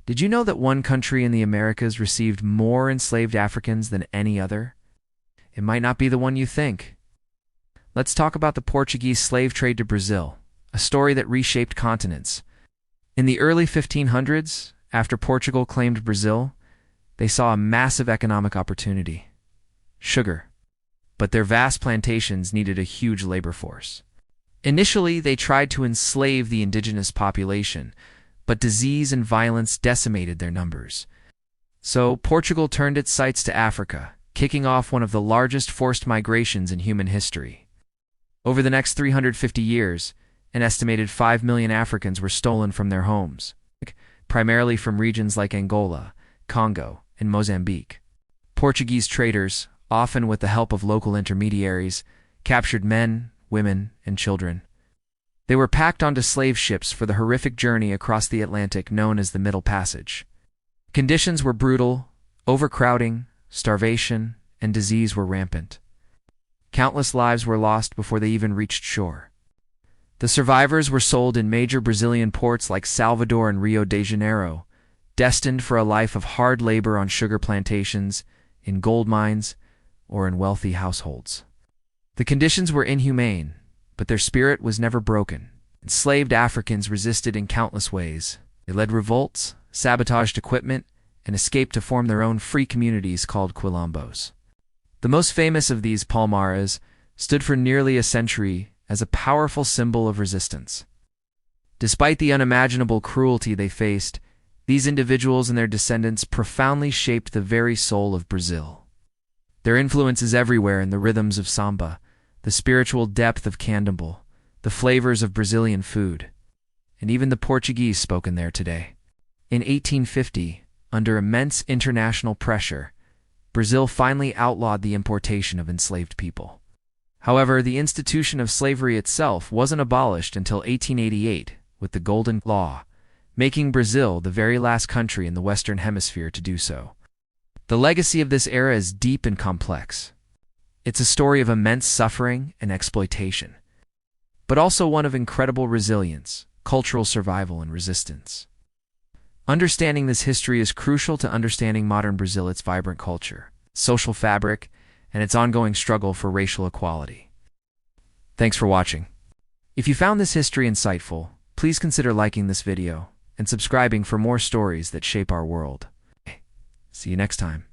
Did you know that one country in the Americas received more enslaved Africans than any other? It might not be the one you think. Let's talk about the Portuguese slave trade to Brazil, a story that reshaped continents. In the early 1500s, after Portugal claimed Brazil, they saw a massive economic opportunity: sugar. But their vast plantations needed a huge labor force. Initially, they tried to enslave the indigenous population, but disease and violence decimated their numbers. So Portugal turned its sights to Africa, kicking off one of the largest forced migrations in human history. Over the next 350 years, an estimated 5 million Africans were stolen from their homes, primarily from regions like Angola, Congo, and Mozambique. Portuguese traders, often with the help of local intermediaries, captured men, women, and children. They were packed onto slave ships for the horrific journey across the Atlantic known as the Middle Passage. Conditions were brutal, overcrowding, starvation, and disease were rampant. Countless lives were lost before they even reached shore. The survivors were sold in major Brazilian ports like Salvador and Rio de Janeiro, destined for a life of hard labor on sugar plantations, in gold mines, or in wealthy households. The conditions were inhumane, but their spirit was never broken. Enslaved Africans resisted in countless ways. They led revolts, sabotaged equipment, and escaped to form their own free communities called quilombos. The most famous of these, Palmares, stood for nearly a century as a powerful symbol of resistance. Despite the unimaginable cruelty they faced, these individuals and their descendants profoundly shaped the very soul of Brazil. Their influence is everywhere in the rhythms of samba, the spiritual depth of candomblé, the flavors of Brazilian food, and even the Portuguese spoken there today. In 1850, under immense international pressure, Brazil finally outlawed the importation of enslaved people. However, the institution of slavery itself wasn't abolished until 1888 with the Golden Law, making Brazil the very last country in the Western Hemisphere to do so. The legacy of this era is deep and complex. It's a story of immense suffering and exploitation, but also one of incredible resilience, cultural survival, and resistance. Understanding this history is crucial to understanding modern Brazil, its vibrant culture, social fabric, and its ongoing struggle for racial equality. Thanks for watching. If you found this history insightful, please consider liking this video and subscribing for more stories that shape our world. See you next time.